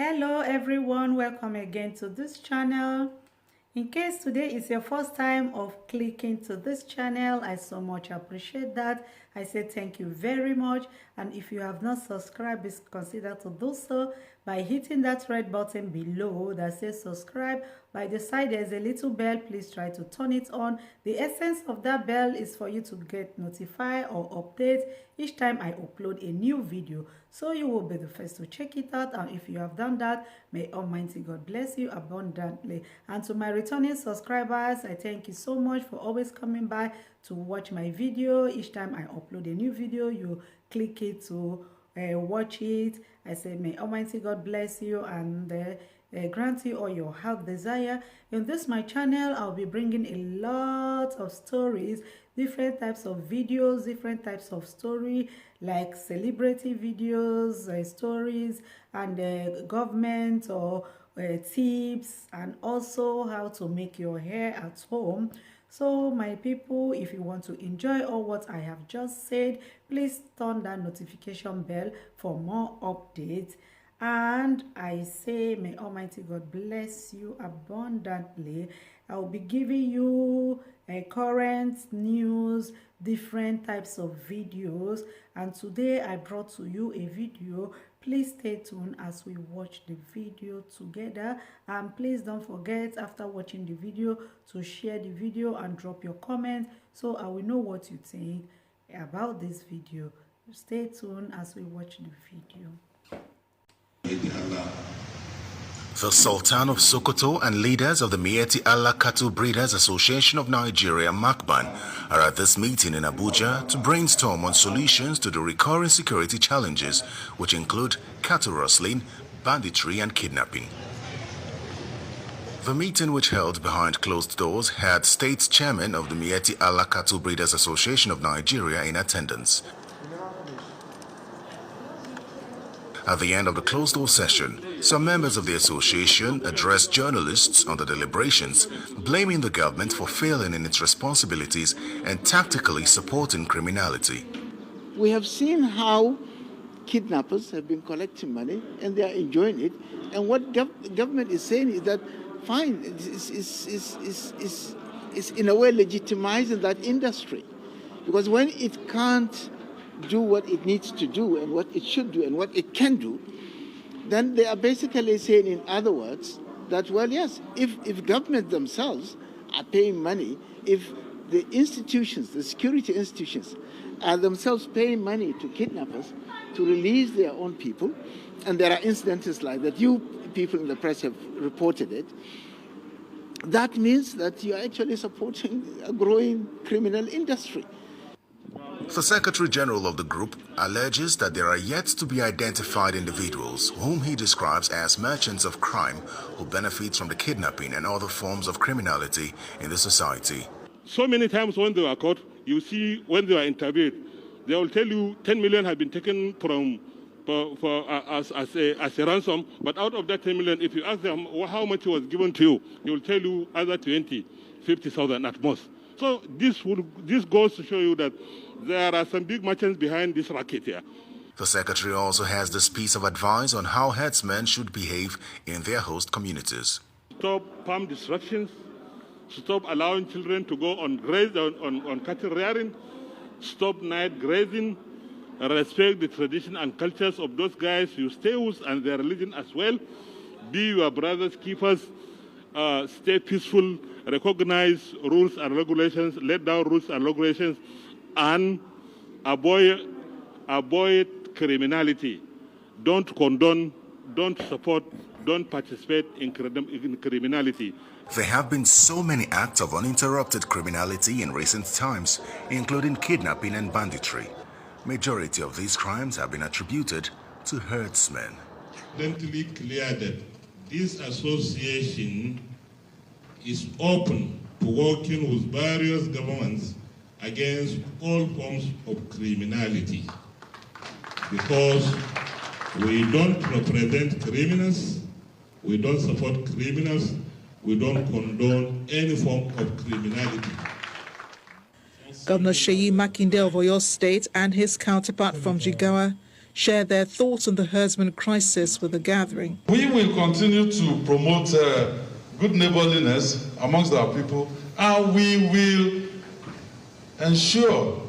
Hello everyone, welcome again to this channel. In case today is your first time of clicking to this channel, I so much appreciate that. I say thank you very much, and if you have not subscribed, please consider to do so by hitting that red button below that says subscribe. By the side there's a little bell, please try to turn it on. The essence of that bell is for you to get notified or update each time I upload a new video, so you will be the first to check it out. And if you have done that, may Almighty God bless you abundantly. And to my returning subscribers, I thank you so much for always coming by to watch my video. Each time I upload a new video, you click it to watch it. I say may Almighty God bless you and grant you all your heart desire. In this my channel, I'll be bringing a lot of stories, different types of videos, different types of story, like celebrity videos, stories, and government or tips, and also how to make your hair at home. So my people, if you want to enjoy all what I have just said, please turn that notification bell for more updates. And I say may Almighty God bless you abundantly. I will be giving you current news, different types of videos, and today I brought to you a video. Please stay tuned as we watch the video together, and please don't forget after watching the video to share the video and drop your comment so I will know what you think about this video. Stay tuned as we watch the video. The Sultan of Sokoto and leaders of the Miyetti Allah Cattle Breeders Association of Nigeria, MACBAN, are at this meeting in Abuja to brainstorm on solutions to the recurring security challenges, which include cattle rustling, banditry, and kidnapping. The meeting, which held behind closed doors, had State Chairman of the Miyetti Allah Cattle Breeders Association of Nigeria in attendance. At the end of the closed-door session, some members of the association addressed journalists on the deliberations, blaming the government for failing in its responsibilities and tactically supporting criminality. We have seen how kidnappers have been collecting money and they are enjoying it. And what government is saying is that, fine, it's in a way legitimizing that industry. Because when it can't do what it needs to do and what it should do and what it can do, then they are basically saying, in other words, that, well, yes, if government themselves are paying money, if the institutions, the security institutions, are themselves paying money to kidnappers to release their own people, and there are incidents like that, you people in the press have reported it, that means that you are actually supporting a growing criminal industry. The Secretary General of the group alleges that there are yet to be identified individuals whom he describes as merchants of crime who benefit from the kidnapping and other forms of criminality in the society. So many times when they were caught, you see when they were interviewed, they will tell you 10 million have been taken from as a ransom, but out of that 10 million, if you ask them how much was given to you, they will tell you either 20, 50,000 at most. So this goes to show you that there are some big merchants behind this racket here. The Secretary also has this piece of advice on how herdsmen should behave in their host communities. Stop farm disruptions, stop allowing children to go on graze on cattle rearing, stop night grazing, respect the tradition and cultures of those guys you stay with and their religion as well. Be your brother's keepers, stay peaceful, recognize rules and regulations, let down rules and regulations, and avoid criminality. Don't condone, don't support, don't participate in criminality. There have been so many acts of uninterrupted criminality in recent times, including kidnapping and banditry. Majority of these crimes have been attributed to herdsmen. Abundantly clear that this association is open to working with various governments against all forms of criminality, because we don't represent criminals, we don't support criminals, we don't condone any form of criminality. Governor Seyi Makinde of Oyo State and his counterpart from Jigawa share their thoughts on the herdsman crisis with the gathering. We will continue to promote good neighborliness amongst our people, and we will ensure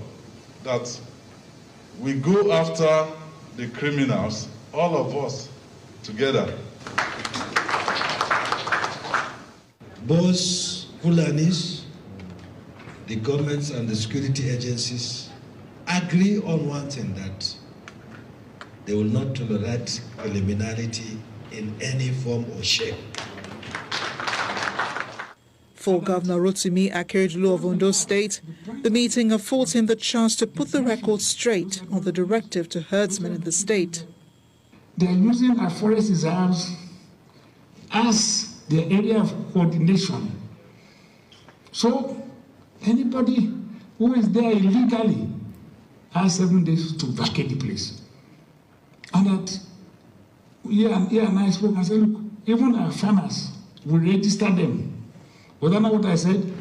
that we go after the criminals, all of us together. Both Fulanis, the governments and the security agencies agree on one thing, that they will not tolerate criminality in any form or shape. For Governor Rotimi Akeredolu of Ondo State, the meeting affords him the chance to put the record straight on the directive to herdsmen in the state. They are using our forest reserves as the area of coordination. So anybody who is there illegally has 7 days to vacate the place. And that, and I spoke and said, look, even our farmers will register them. Was that not what I said?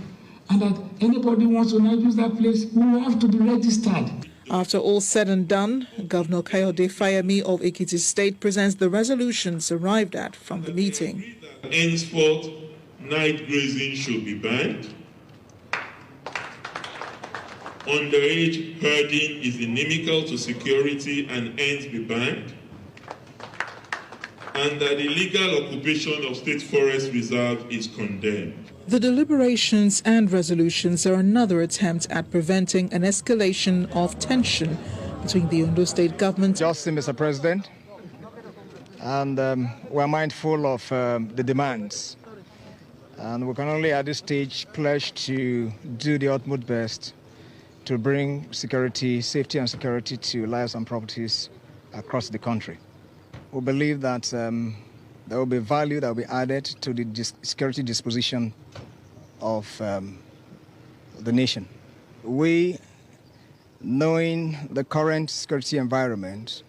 And that anybody who wants to now use that place will have to be registered. After all said and done, Governor Kayode Fayemi of Ekiti State presents the resolutions arrived at from the meeting. Henceforth, night grazing should be banned. Underage herding is inimical to security and hence be banned. And that illegal occupation of state forest reserve is condemned. The deliberations and resolutions are another attempt at preventing an escalation of tension between the Ondo State government. Justice, Mr. President, and we're mindful of the demands. And we can only at this stage pledge to do the utmost best to bring security, safety and security to lives and properties across the country. We believe that there will be value that will be added to the security disposition of the nation. We, knowing the current security environment,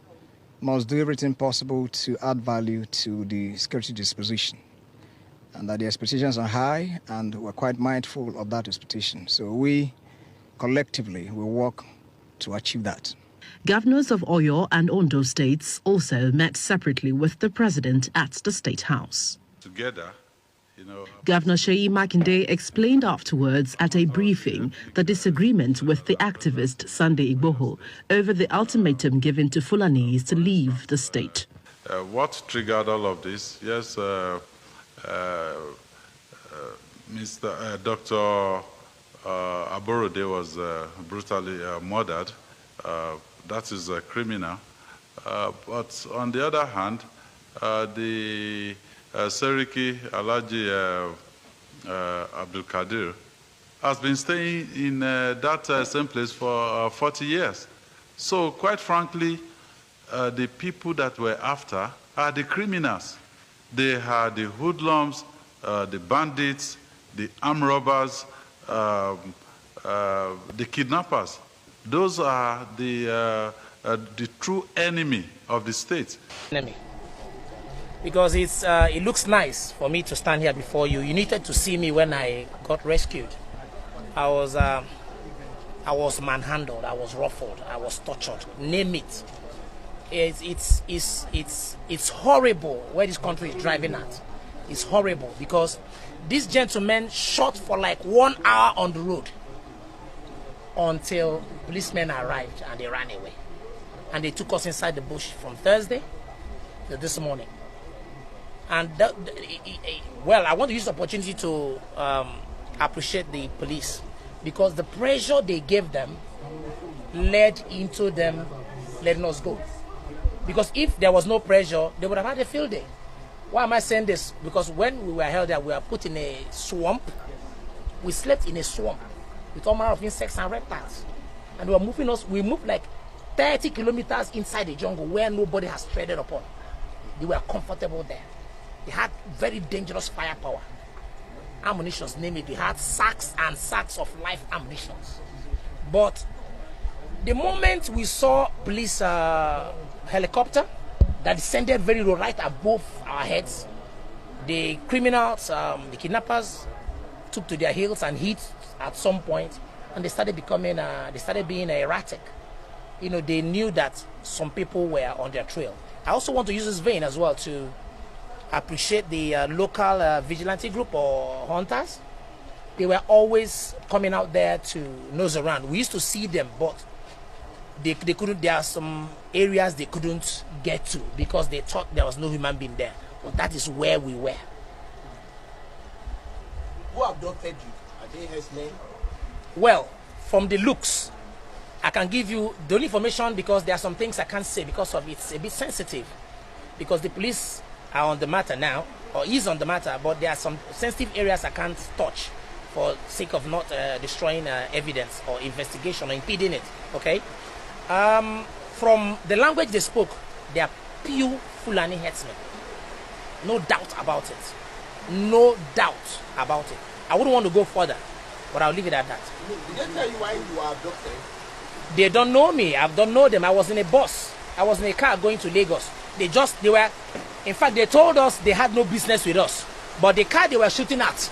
must do everything possible to add value to the security disposition, and that the expectations are high, and we're quite mindful of that expectation. So we collectively will work to achieve that. Governors of Oyo and Ondo states also met separately with the president at the State House. Together, Governor Seyi Makinde explained afterwards at a briefing the disagreement with the activist Sunday Igboho over the ultimatum given to Fulanis to leave the state. What triggered all of this? Yes, Dr. Aborode was brutally murdered. That is a criminal. But on the other hand, the Seriki Alhaji Abdul Kadir has been staying in that same place for 40 years. So quite frankly, the people that were after are the criminals. They are the hoodlums, the bandits, the armed robbers, the kidnappers. Those are the true enemy of the state. Enemy. Because it looks nice for me to stand here before you. You needed to see me when I got rescued. I was manhandled, I was ruffled, I was tortured. Name it. It's horrible where this country is driving at. It's horrible because these gentlemen shot for like 1 hour on the road until policemen arrived and they ran away. And they took us inside the bush from Thursday to this morning. And well, I want to use the opportunity to appreciate the police, because the pressure they gave them led into them letting us go. Because if there was no pressure, they would have had a field day. Why am I saying this? Because when we were held there, we were put in a swamp. We slept in a swamp with all manner of insects and reptiles. And they were moving us, we moved like 30 kilometers inside the jungle where nobody has treaded upon. They were comfortable there. They had very dangerous firepower. Ammunitions, name it. They had sacks and sacks of live ammunitions. But the moment we saw police helicopter that descended very low right above our heads, the criminals, the kidnappers, took to their heels and hit at some point, and they started being erratic. they knew that some people were on their trail. I also want to use this vein as well to appreciate the local vigilante group or hunters. They were always coming out there to nose around. We used to see them, but they couldn't. There are some areas they couldn't get to because they thought there was no human being there. But that is where we were. Who abducted you? Are they herdsmen? Well, from the looks, I can give you the only information because there are some things I can't say because of it's a bit sensitive. Because the police are on the matter now, or is on the matter, but there are some sensitive areas I can't touch for sake of not destroying evidence or investigation or impeding it. Okay. From the language they spoke, they are pure Fulani herdsmen. No doubt about it. No doubt about it. I wouldn't want to go further, but I'll leave it at that. Did they tell you why you were abducted? They don't know me. I don't know them. I was in a bus. I was in a car going to Lagos. They were, in fact, they told us they had no business with us. But the car they were shooting at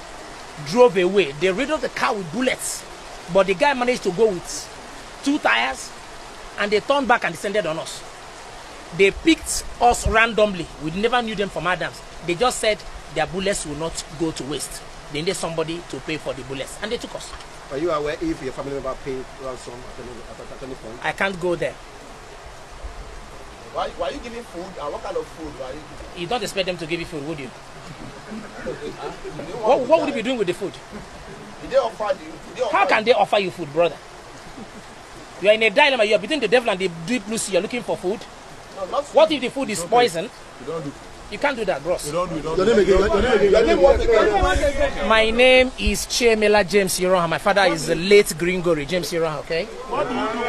drove away. They riddled the car with bullets. But the guy managed to go with 2 tires, and they turned back and descended on us. They picked us randomly. We never knew them from Adams. They just said their bullets will not go to waste. They needed somebody to pay for the bullets, and they took us. Are you aware if your family member paid ransom at any point? I can't go there. Why are you giving food? And what kind of food are you giving? You don't expect them to give you food, would you? What would you be doing with the food? Did they offer you? How can they offer you food, brother? You are in a dilemma. You are between the devil and the deep blue sea. You are looking for food. No, not food. What if the food is poisoned? You don't do. You can't do that, bros. Your name again. My name is Chiemela James Yoronha. My father is the late Green Gory James Yoronha, okay? What do you do